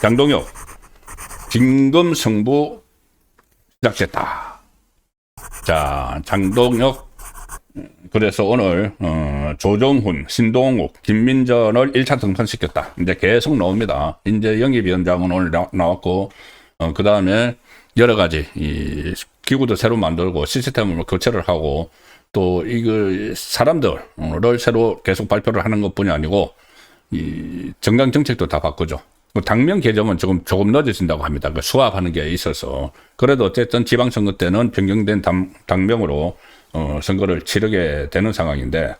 장동혁 진검 승부 시작됐다. 자, 장동혁 그래서 오늘 조정훈, 신동욱, 김민전을 1차 등판시켰다. 이제 계속 나옵니다. 이제 영입위원장은 오늘 나왔고 그 다음에 여러 가지 이 기구도 새로 만들고 시스템을 교체를 하고 또 이거 사람들을 새로 계속 발표를 하는 것뿐이 아니고 이 정강 정책도 다 바꾸죠. 당명 개정은 조금 늦어진다고 합니다. 그 수합하는 게 있어서. 그래도 어쨌든 지방선거 때는 변경된 당명으로 선거를 치르게 되는 상황인데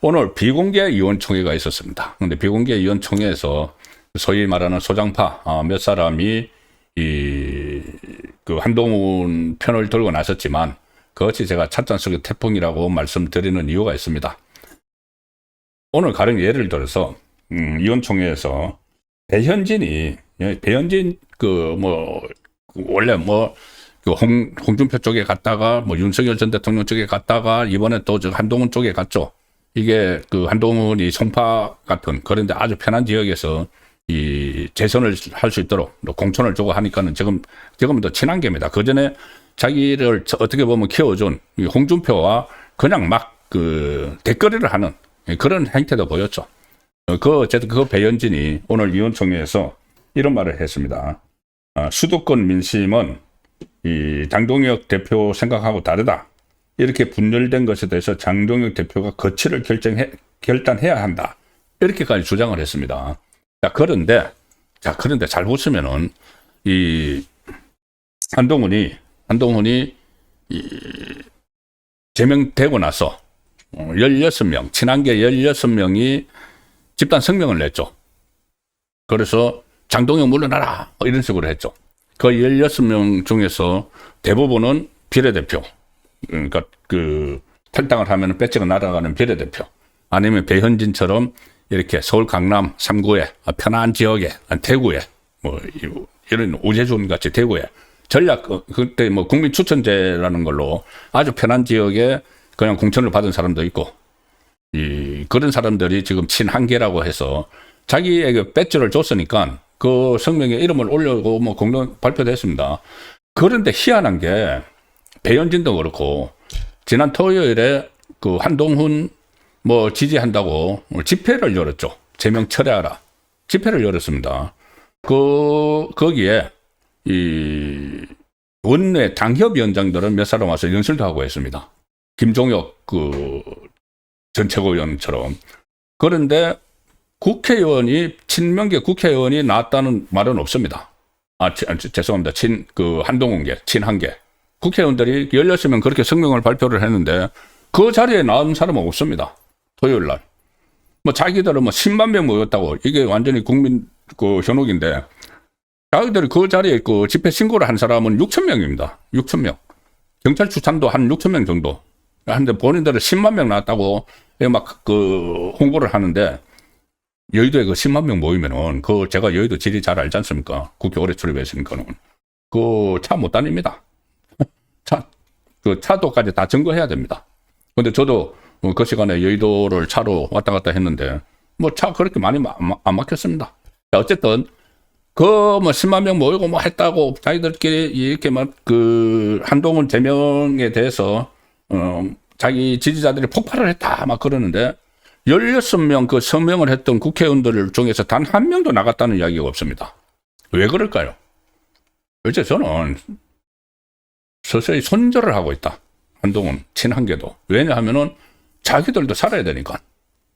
오늘 비공개 의원총회가 있었습니다. 근데 비공개 의원총회에서 소위 말하는 소장파 몇 사람이 그 한동훈 편을 들고 나섰지만 그것이 제가 찻잔 속의 태풍이라고 말씀드리는 이유가 있습니다. 오늘 가령 예를 들어서 의원총회에서 배현진 원래 홍준표 쪽에 갔다가 윤석열 전 대통령 쪽에 갔다가 이번에 또 한동훈 쪽에 갔죠. 이게 그 한동훈이 송파 같은 그런데 아주 편한 지역에서 이 재선을 할 수 있도록 공천을 주고 하니까는 지금은 더 친한 겁니다. 그 전에 자기를 어떻게 보면 키워준 홍준표와 그냥 막 그 대거리를 하는 그런 행태도 보였죠. 어쨌든 그 배현진이 오늘 의원총회에서 이런 말을 했습니다. 수도권 민심은 이 장동혁 대표 생각하고 다르다. 이렇게 분열된 것에 대해서 장동혁 대표가 거취를 결단해야 한다. 이렇게까지 주장을 했습니다. 그런데 잘 보시면은 이 한동훈이 제명되고 나서 16명, 친한계 16명이 집단 성명을 냈죠. 그래서 장동혁 물러나라 이런 식으로 했죠. 그 16명 중에서 대부분은 비례대표, 그러니까 그 탈당을 하면 배지가 날아가는 비례대표, 아니면 배현진처럼 이렇게 서울 강남 3구에 편한 지역에 대구에 이런 우재준 같이 대구에 전략 그때 국민 추천제라는 걸로 아주 편한 지역에 그냥 공천을 받은 사람도 있고 그런 사람들이 지금 친한계라고 해서 자기에게 배지를 줬으니까 그 성명에 이름을 올려고 공동 발표됐습니다. 그런데 희한한 게 배현진도 그렇고 지난 토요일에 그 한동훈 지지한다고 집회를 열었죠. 제명 철회하라. 집회를 열었습니다. 거기에 이 원내 당협위원장들은 몇 사람 와서 연설도 하고 했습니다. 김종혁 전 최고위원처럼. 그런데 친명계 국회의원이 나왔다는 말은 없습니다. 죄송합니다. 한동훈계, 친한계. 국회의원들이 16명 그렇게 성명을 발표를 했는데 그 자리에 나온 사람은 없습니다. 토요일 날. 자기들은 10만 명 모였다고. 이게 완전히 국민 현혹인데 자기들이 그 자리에 집회 신고를 한 사람은 6천 명입니다. 6천 명. 경찰 추산도 한 6천 명 정도. 근데 본인들은 10만 명 나왔다고 홍보를 하는데 여의도에 10만 명 모이면은 제가 여의도 지리 잘 알지 않습니까? 국회 오래 출입했으니까는 차 못 다닙니다. 차도까지 다 증거해야 됩니다. 근데 저도 그 시간에 여의도를 차로 왔다 갔다 했는데 차 그렇게 많이 안 막혔습니다. 어쨌든 10만 명 모이고 했다고 자기들끼리 이렇게 한동훈 제명에 대해서 자기 지지자들이 폭발을 했다 그러는데 16명 서명을 했던 국회의원들 중에서 단 한 명도 나갔다는 이야기가 없습니다. 왜 그럴까요? 이제 저는 서서히 손절을 하고 있다. 한동훈 친한계도. 왜냐하면은 자기들도 살아야 되니까.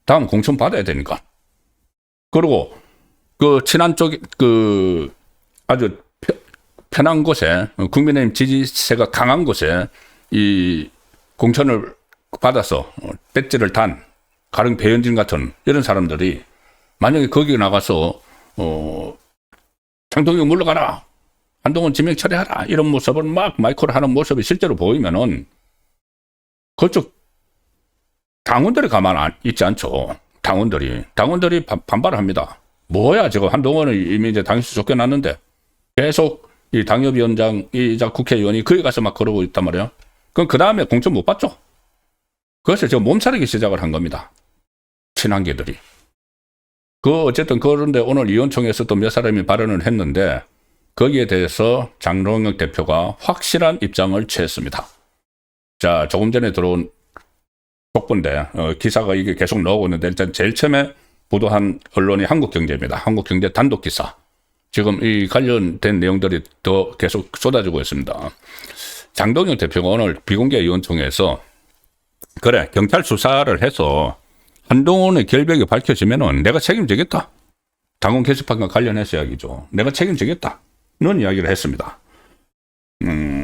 다음 공천 받아야 되니까. 그리고 친한 쪽에 아주 편한 곳에 국민의힘 지지세가 강한 곳에 이 공천을 받아서 배지를 단 가령 배현진 같은 이런 사람들이 만약에 거기 나가서 장동혁 물러가라, 한동훈 지명 처리하라 이런 모습을 마이크를 하는 모습이 실제로 보이면은 그쪽 당원들이 가만 있지 않죠. 당원들이 반발합니다. 뭐야 지금 한동훈은 이미 이제 당에서 쫓겨났는데 계속 이 당협위원장이자 국회의원이 거기 가서 그러고 있단 말이에요. 그럼 그 다음에 공천 못 받죠. 그래서 저 몸살이기 시작을 한 겁니다. 친한계들이. 어쨌든 그런데 오늘 의원총회에서 또 몇 사람이 발언을 했는데 거기에 대해서 장동혁 대표가 확실한 입장을 취했습니다. 자, 조금 전에 들어온 속보인데 기사가 이게 계속 나오고 있는데 일단 제일 처음에 보도한 언론이 한국경제입니다. 한국경제 단독 기사. 지금 이 관련된 내용들이 더 계속 쏟아지고 있습니다. 장동혁 대표가 오늘 비공개 의원총회에서 그래, 경찰 수사를 해서 한동훈의 결백이 밝혀지면은 내가 책임지겠다. 당원 게시판과 관련해서 이야기죠. 내가 책임지겠다. 는 이야기를 했습니다.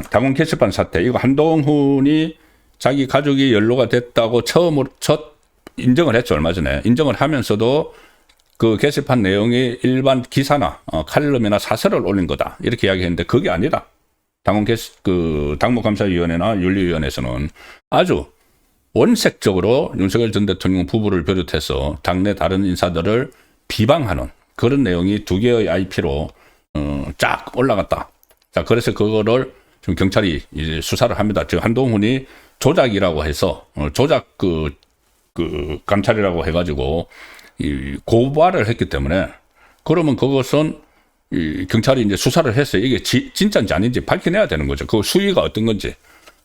당원 게시판 사태, 이거 한동훈이 자기 가족이 연루가 됐다고 첫 인정을 했죠. 얼마 전에. 인정을 하면서도 그 게시판 내용이 일반 기사나 칼럼이나 사설을 올린 거다. 이렇게 이야기했는데 그게 아니다. 당무감사위원회나 윤리위원회에서는 아주 원색적으로 윤석열 전 대통령 부부를 비롯해서 당내 다른 인사들을 비방하는 그런 내용이 2개의 IP로 쫙 올라갔다. 자, 그래서 그거를 지금 경찰이 이제 수사를 합니다. 지금 한동훈이 조작이라고 해서 조작 감찰이라고 해가지고 고발을 했기 때문에 그러면 그것은 경찰이 이제 수사를 해서 이게 진짜인지 아닌지 밝혀내야 되는 거죠. 그 수위가 어떤 건지.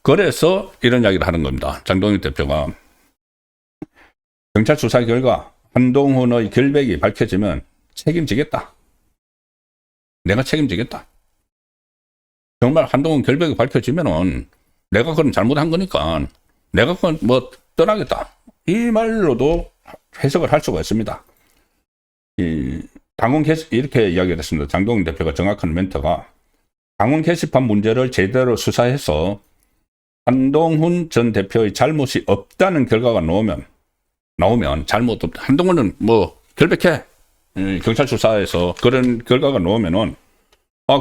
그래서 이런 이야기를 하는 겁니다. 장동혁 대표가 경찰 수사 결과 한동훈의 결백이 밝혀지면 책임지겠다. 내가 책임지겠다. 정말 한동훈 결백이 밝혀지면은 내가 그럼 잘못한 거니까 내가 그건 뭐 떠나겠다. 이 말로도 해석을 할 수가 있습니다. 당원 이렇게 이야기를 했습니다. 장동혁 대표가 정확한 멘트가 당원 게시판 문제를 제대로 수사해서 한동훈 전 대표의 잘못이 없다는 결과가 나오면 한동훈은 뭐 결백해. 경찰 수사에서 그런 결과가 나오면은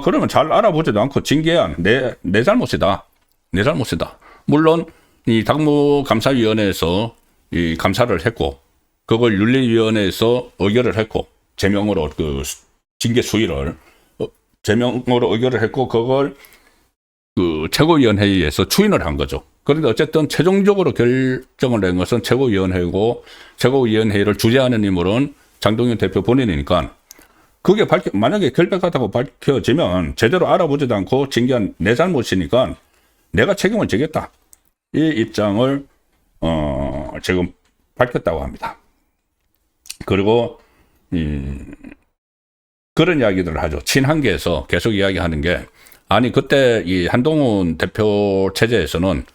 그러면 잘 알아보지도 않고 징계한 내 잘못이다. 내 잘못이다. 물론 이 당무감사위원회에서 이 감사를 했고 그걸 윤리위원회에서 의결을 했고 제명으로 그 징계 수위를 제명으로 의결을 했고 그걸 그 최고위원회의에서 추인을 한 거죠. 그런데 어쨌든 최종적으로 결정을 낸 것은 최고위원회고 최고위원회의를 주재하는 인물은 장동혁 대표 본인이니까 그게 만약에 결백하다고 밝혀지면 제대로 알아보지도 않고 징계한 내 잘못이니까 내가 책임을 지겠다. 이 입장을 지금 밝혔다고 합니다. 그리고 그런 이야기들을 하죠. 친한계에서 계속 이야기하는 게 아니 그때 이 한동훈 대표 체제에서는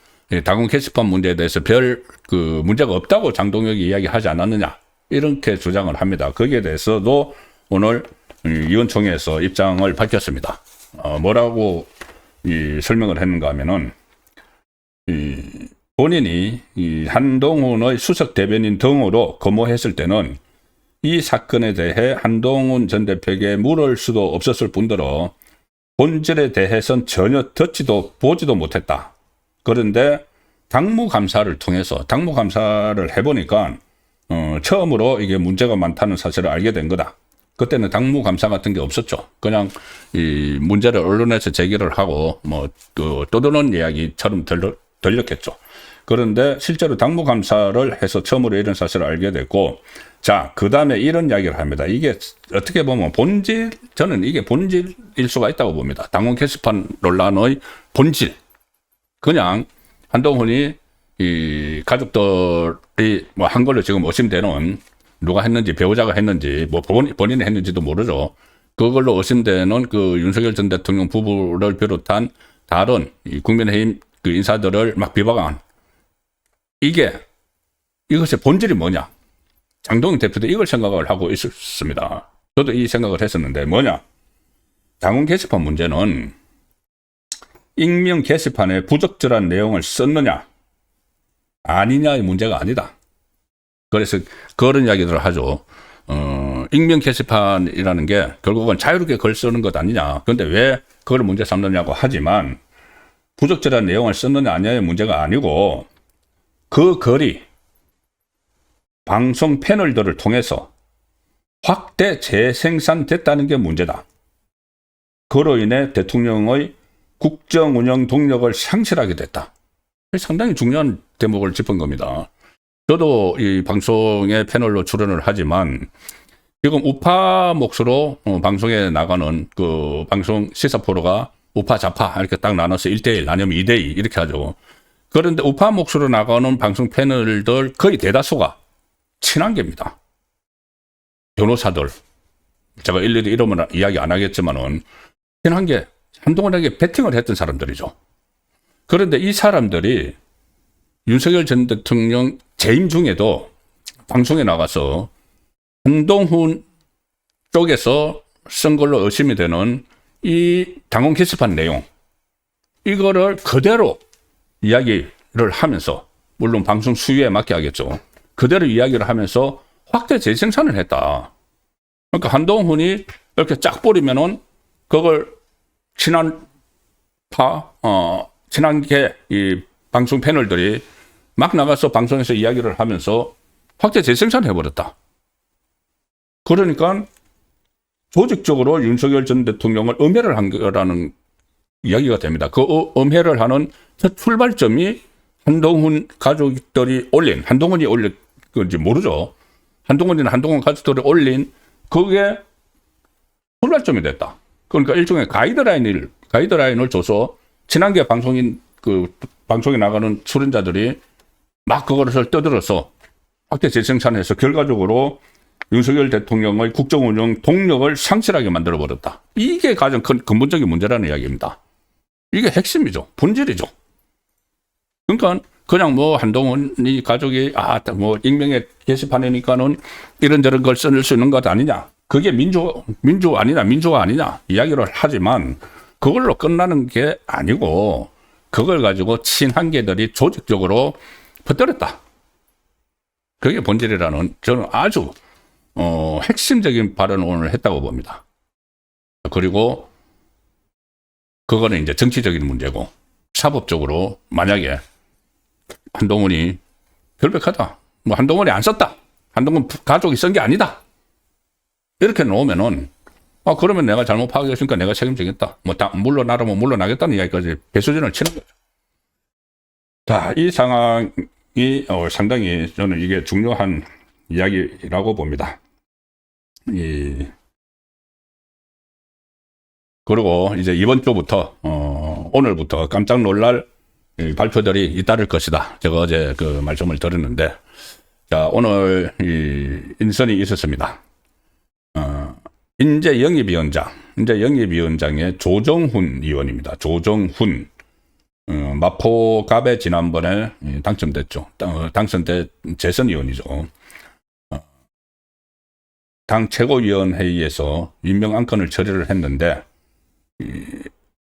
당원 게시판 문제에 대해서 별 그 문제가 없다고 장동혁이 이야기하지 않았느냐 이렇게 주장을 합니다. 거기에 대해서도 오늘 의원총회에서 입장을 밝혔습니다. 뭐라고 설명을 했는가 하면은 본인이 한동훈의 수석 대변인 등으로 거모했을 때는 이 사건에 대해 한동훈 전 대표에게 물을 수도 없었을 뿐더러 본질에 대해서는 전혀 듣지도 보지도 못했다. 그런데 당무감사를 통해서 당무감사를 해보니까 처음으로 이게 문제가 많다는 사실을 알게 된 거다. 그때는 당무감사 같은 게 없었죠. 그냥 이 문제를 언론에서 제기를 하고 뭐 떠드는 이야기처럼 들렸겠죠. 그런데 실제로 당무감사를 해서 처음으로 이런 사실을 알게 됐고, 자, 그 다음에 이런 이야기를 합니다. 이게 어떻게 보면 저는 이게 본질일 수가 있다고 봅니다. 당원 게시판 논란의 본질. 그냥 한동훈이 이 가족들이 뭐 한 걸로 지금 의심되는 누가 했는지 배우자가 했는지 뭐 본인이 했는지도 모르죠. 그걸로 의심되는 그 윤석열 전 대통령 부부를 비롯한 다른 이 국민의힘 그 인사들을 막 비방한 이것의 본질이 뭐냐? 장동혁 대표도 이걸 생각을 하고 있었습니다. 저도 이 생각을 했었는데 뭐냐? 당원 게시판 문제는 익명 게시판에 부적절한 내용을 썼느냐 아니냐의 문제가 아니다. 그래서 그런 이야기들을 하죠. 익명 게시판이라는 게 결국은 자유롭게 글 쓰는 것 아니냐. 그런데 왜 그걸 문제 삼느냐고 하지만 부적절한 내용을 썼느냐 아니냐의 문제가 아니고 그 글이 방송 패널들을 통해서 확대 재생산됐다는 게 문제다. 그로 인해 대통령의 국정 운영 동력을 상실하게 됐다. 상당히 중요한 대목을 짚은 겁니다. 저도 이 방송에 패널로 출연을 하지만 지금 우파 몫으로 방송에 나가는 그 방송 시사 프로가 우파 좌파 이렇게 딱 나눠서 1대1 아니면 2대2 이렇게 하죠. 그런데 우파 몫으로 나가는 방송 패널들 거의 대다수가 친한계입니다. 변호사들. 제가 일일이 이름은 이야기 안 하겠지만은 친한계, 한동훈에게 배팅을 했던 사람들이죠. 그런데 이 사람들이 윤석열 전 대통령 재임 중에도 방송에 나가서 한동훈 쪽에서 쓴 걸로 의심이 되는 이 당원 개섭한 내용, 이거를 그대로 이야기를 하면서, 물론 방송 수위에 맞게 하겠죠. 그대로 이야기를 하면서 확대 재생산을 했다. 그러니까 한동훈이 이렇게 쫙 뿌리면은 그걸 친한계 이 방송 패널들이 막 나가서 방송에서 이야기를 하면서 확대 재생산을 해버렸다. 그러니까 조직적으로 윤석열 전 대통령을 음해를 한 거라는 이야기가 됩니다. 그 음해를 하는 첫 출발점이 한동훈 가족들이 올린, 한동훈이 올린 건지 모르죠. 한동훈이나 한동훈 가족들이 올린 그게 출발점이 됐다. 그러니까 일종의 가이드라인을 줘서 친한계 방송인 그 방송에 나가는 출연자들이 막 그것을 떠들어서 확대 재생산해서 결과적으로 윤석열 대통령의 국정운영 동력을 상실하게 만들어버렸다. 이게 가장 큰 근본적인 문제라는 이야기입니다. 이게 핵심이죠. 본질이죠. 그러니까 그냥 뭐 한동훈이 가족이 뭐 익명의 게시판이니까는 이런저런 걸 써낼 수 있는 것 아니냐. 그게 민주가 아니냐 이야기를 하지만 그걸로 끝나는 게 아니고 그걸 가지고 친한계들이 조직적으로 퍼뜨렸다. 그게 본질이라는 저는 아주 핵심적인 발언을 오늘 했다고 봅니다. 그리고 그거는 이제 정치적인 문제고 사법적으로 만약에 한동훈이 결백하다. 뭐 한동훈이 안 썼다. 한동훈 가족이 쓴 게 아니다. 이렇게 놓으면은 그러면 내가 잘못 파악했으니까 내가 책임지겠다. 뭐 물러나라면 물러나겠다는 이야기까지 배수진을 치는 거죠. 자, 이 상황이 상당히 저는 이게 중요한 이야기라고 봅니다. 그리고 이제 이번 주부터 오늘부터 깜짝 놀랄 발표들이 잇따를 것이다. 제가 어제 그 말씀을 드렸는데, 자, 오늘 인선이 있었습니다. 인재영입위원장의 조정훈 의원입니다. 조정훈. 마포갑에 지난번에 당첨됐죠. 당선돼 재선 의원이죠. 당 최고위원회의에서 임명 안건을 처리를 했는데,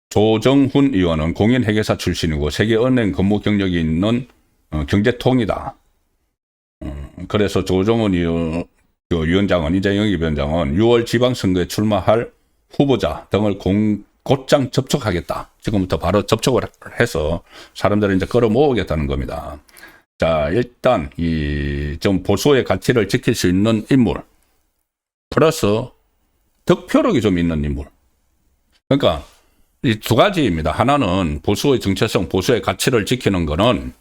조정훈 의원은 공인회계사 출신이고 세계은행 근무 경력이 있는 경제통이다. 그래서 조정훈 위원장은, 인재영입위원장은 6월 지방선거에 출마할 후보자 등을 곧장 접촉하겠다. 지금부터 바로 접촉을 해서 사람들을 이제 끌어모으겠다는 겁니다. 자, 일단 좀 보수의 가치를 지킬 수 있는 인물 플러스 득표력이 좀 있는 인물. 그러니까 이 두 가지입니다. 하나는 보수의 정체성, 보수의 가치를 지키는 거는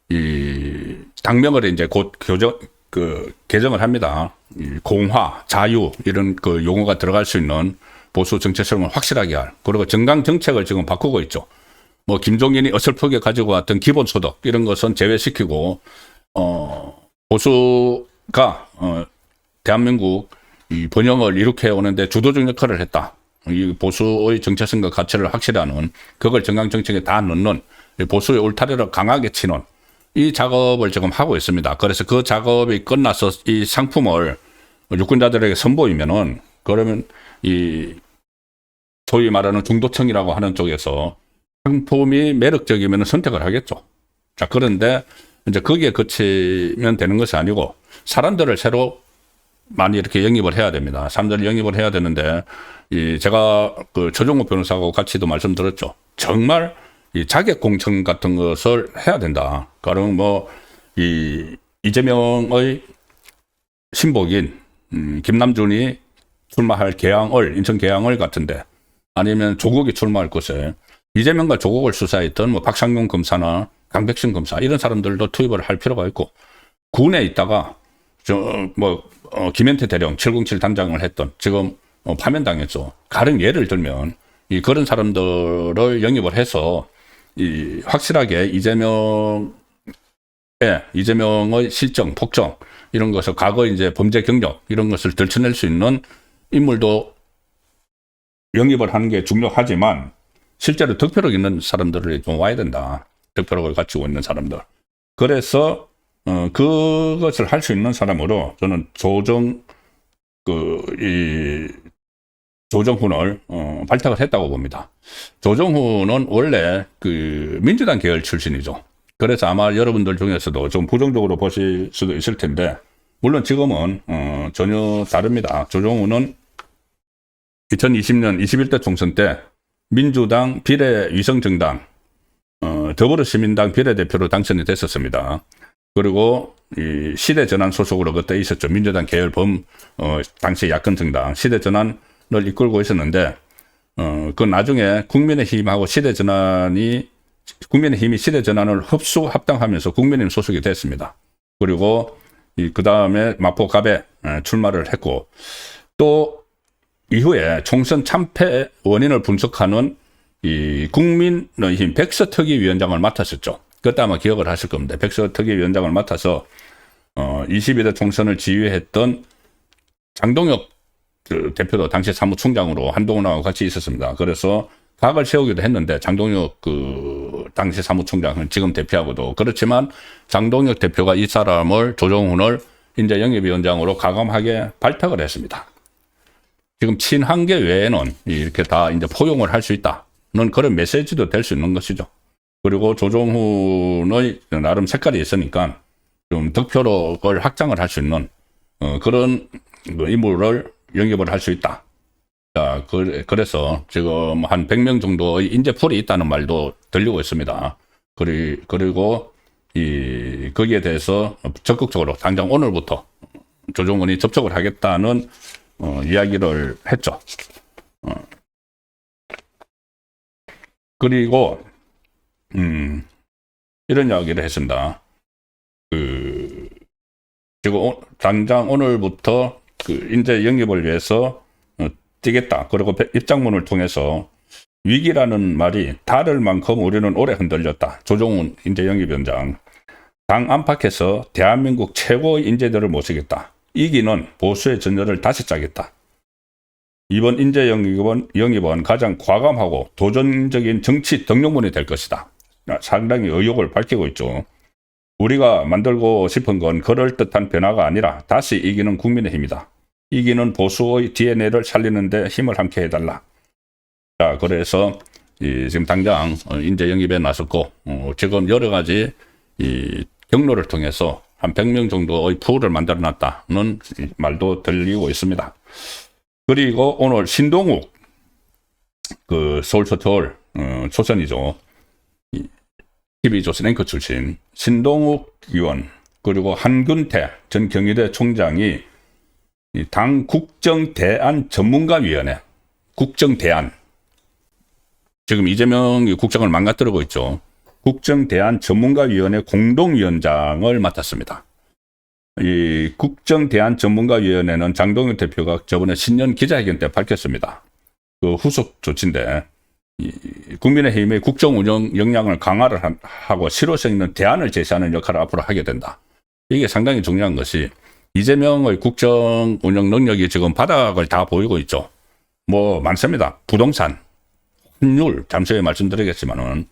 이 당명을 이제 곧 개정을 합니다. 공화, 자유 이런 그 용어가 들어갈 수 있는 보수 정체성을 확실하게 할. 그리고 정강 정책을 지금 바꾸고 있죠. 뭐 김종인이 어설프게 가지고 왔던 기본소득 이런 것은 제외시키고 보수가 대한민국 이 번영을 이룩해 오는데 주도적 역할을 했다. 이 보수의 정체성과 가치를 확실히 하는, 그걸 정강 정책에 다 넣는, 보수의 울타리를 강하게 치는 이 작업을 지금 하고 있습니다. 그래서 그 작업이 끝나서 이 상품을 유권자들에게 선보이면은, 그러면 이 소위 말하는 중도층이라고 하는 쪽에서 상품이 매력적이면 선택을 하겠죠. 자, 그런데 이제 거기에 그치면 되는 것이 아니고 사람들을 새로 많이 이렇게 영입을 해야 됩니다. 사람들을 영입을 해야 되는데, 제가 그 최종호 변호사하고 같이도 말씀드렸죠. 정말 이 자객 공천 같은 것을 해야 된다. 그럼 뭐 이재명의 신복인 김남준이 출마할 계양을, 인천 계양을 같은데, 아니면 조국이 출마할 곳에 이재명과 조국을 수사했던 뭐 박상용 검사나 강백신 검사 이런 사람들도 투입을 할 필요가 있고, 군에 있다가 김현태 대령 707 단장을 했던 지금 파면당했죠. 가령 예를 들면 그런 사람들을 영입을 해서 확실하게 이재명의 실정, 폭정 이런 것을 과거 이제 범죄 경력 이런 것을 들춰낼 수 있는 인물도 영입을 하는 게 중요하지만, 실제로 득표력 있는 사람들이 좀 와야 된다. 득표력을 갖추고 있는 사람들. 그래서 그것을 할 수 있는 사람으로 저는 조정훈을 발탁을 했다고 봅니다. 조정훈은 원래 민주당 계열 출신이죠. 그래서 아마 여러분들 중에서도 좀 부정적으로 보실 수도 있을 텐데, 물론 지금은 전혀 다릅니다. 조정훈은 2020년 21대 총선 때 민주당 비례위성정당 더불어시민당 비례대표로 당선이 됐었습니다. 그리고 이 시대전환 소속으로 그때 있었죠. 민주당 계열 당시 야권 정당 시대전환을 이끌고 있었는데, 그 나중에 국민의힘이 시대전환을 합당하면서 국민의힘 소속이 됐습니다. 그리고 그 다음에 마포갑에 출마를 했고, 또 이후에 총선 참패 원인을 분석하는 이 국민의힘 백서특위위원장을 맡았었죠. 그때 아마 기억을 하실 겁니다. 백서특위위원장을 맡아서 22대 총선을 지휘했던 장동혁 대표도 당시 사무총장으로 한동훈하고 같이 있었습니다. 그래서 각을 세우기도 했는데, 장동혁 당시 사무총장은 지금 대표하고도 그렇지만, 장동혁 대표가 이 사람을 조정훈을 인재 영입위원장으로 과감하게 발탁을 했습니다. 지금 친한계 외에는 이렇게 다 이제 포용을 할 수 있다는 그런 메시지도 될 수 있는 것이죠. 그리고 조정훈의 나름 색깔이 있으니까 좀 득표력을 확장을 할 수 있는 그런 인물을 영입을 할 수 있다. 자, 그래서 지금 한 100명 정도의 인재풀이 있다는 말도 들리고 있습니다. 그리고 거기에 대해서 적극적으로 당장 오늘부터 조정훈이 접촉을 하겠다는 이야기를 했죠. 그리고 이런 이야기를 했습니다. 지금 당장 오늘부터 인재 영입을 위해서 뛰겠다. 그리고 입장문을 통해서 위기라는 말이 다를 만큼 우리는 오래 흔들렸다. 조정훈 인재 영입위원장. 당 안팎에서 대한민국 최고의 인재들을 모시겠다. 이기는 보수의 전열을 다시 짜겠다. 이번 인재 영입은 가장 과감하고 도전적인 정치 등용문이 될 것이다. 상당히 의욕을 밝히고 있죠. 우리가 만들고 싶은 건 그럴듯한 변화가 아니라 다시 이기는 국민의힘이다. 이기는 보수의 DNA를 살리는 데 힘을 함께 해달라. 자, 그래서 지금 당장 인재 영입에 나섰고, 지금 여러 가지 경로를 통해서 한 100명 정도의 풀을 만들어 놨다는 말도 들리고 있습니다. 그리고 오늘 신동욱, 서울서울 초선이죠. TV조선 앵커 출신 신동욱 의원, 그리고 한균태 전 경희대 총장이 당 국정대안 전문가위원회, 국정대안, 지금 이재명이 국정을 망가뜨리고 있죠. 국정대안 전문가위원회 공동위원장을 맡았습니다. 이 국정대안 전문가위원회는 장동혁 대표가 저번에 신년 기자회견 때 밝혔습니다. 그 후속 조치인데, 국민의힘의 국정 운영 역량을 강화를 하고 실효성 있는 대안을 제시하는 역할을 앞으로 하게 된다. 이게 상당히 중요한 것이, 이재명의 국정 운영 능력이 지금 바닥을 다 보이고 있죠. 뭐 많습니다. 부동산, 환율, 잠시 후에 말씀드리겠지만은,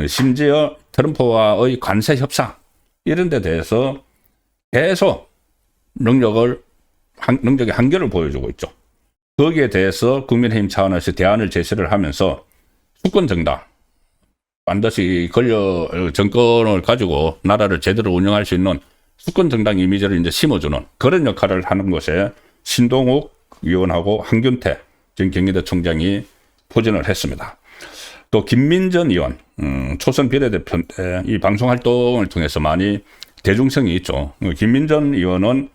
심지어 트럼프와의 관세 협상 이런 데 대해서 계속 능력의 한계를 보여주고 있죠. 거기에 대해서 국민의힘 차원에서 대안을 제시를 하면서 수권정당, 반드시 정권을 가지고 나라를 제대로 운영할 수 있는 수권정당 이미지를 이제 심어주는 그런 역할을 하는 것에 신동욱 의원하고 한균태 전 경희대 총장이 포진을 했습니다. 또 김민전 의원, 초선 비례대표인데 이 방송 활동을 통해서 많이 대중성이 있죠. 김민전 의원은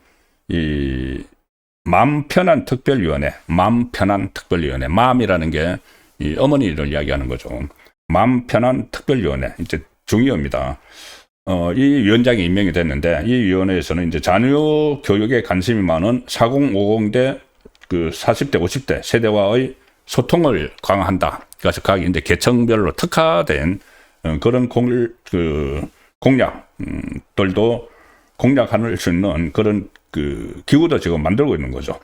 이 맘편한 특별위원회, 맘이라는 게 이 어머니를 이야기하는 거죠. 맘편한 특별위원회, 이제 중위원입니다. 이 위원장이 임명이 됐는데, 이 위원회에서는 이제 자녀 교육에 관심이 많은 4050대, 40대, 50대 세대와의 소통을 강화한다. 그래서 각 이제 계층별로 특화된 그런 공약들도 공략할 수 있는 그런 기구도 지금 만들고 있는 거죠.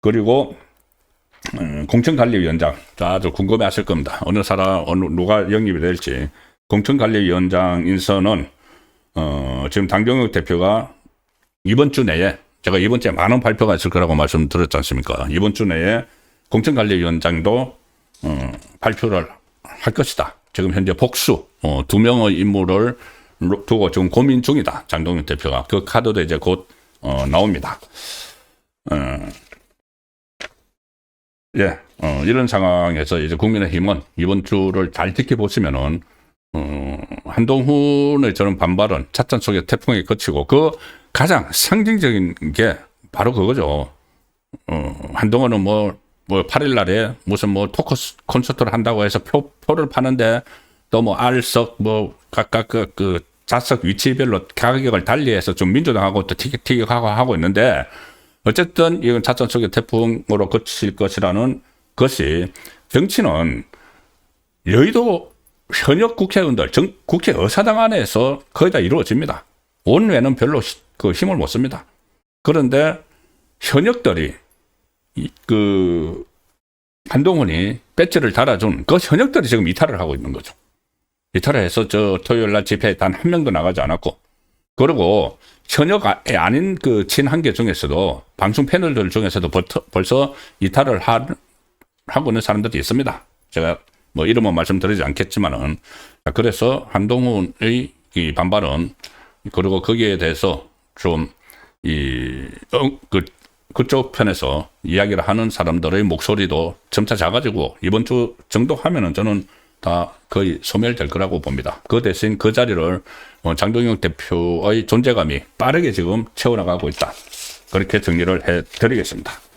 그리고 공천관리위원장, 아주 궁금해하실 겁니다. 어느 사람, 누가 영입이 될지. 공천관리위원장 인선은 지금 당정혁 대표가 이번 주 내에, 제가 이번 주에 많은 발표가 있을 거라고 말씀드렸지 않습니까? 이번 주 내에 공천관리위원장도 발표를 할 것이다. 지금 현재 복수 2명의 인물을 두고 지금 고민 중이다. 장동혁 대표가. 그 카드도 이제 곧 나옵니다. 이런 상황에서 이제 국민의힘은 이번 주를 잘 지켜보시면은 한동훈의 저런 반발은 찻잔 속에 태풍이 그치고, 그 가장 상징적인 게 바로 그거죠. 한동훈은 뭐 8일 날에 무슨 토크 콘서트를 한다고 해서 표를 파는데 또 알석 각각 그 좌석 위치별로 가격을 달리해서 좀 민주당하고 또 티격하고 하고 있는데, 어쨌든 이건 찻잔 속의 태풍으로 그칠 것이라는 것이, 정치는 여의도 현역 국회의원들, 국회의사당 안에서 거의 다 이루어집니다. 원외는 별로 힘을 못 씁니다. 그런데 현역들이 한동훈이 배지를 달아준 그 현역들이 지금 이탈을 하고 있는 거죠. 이탈을 해서 토요일 날 집회에 단 한 명도 나가지 않았고, 그리고 현역 아닌 친한계 중에서도, 방송 패널들 중에서도 벌써 이탈을 하고 있는 사람들이 있습니다. 제가 이름은 말씀드리지 않겠지만은. 그래서 한동훈의 이 반발은, 그리고 거기에 대해서 좀 그쪽 편에서 이야기를 하는 사람들의 목소리도 점차 작아지고, 이번 주 정도 하면은 저는 다 거의 소멸될 거라고 봅니다. 그 대신 그 자리를 장동혁 대표의 존재감이 빠르게 지금 채워나가고 있다. 그렇게 정리를 해드리겠습니다.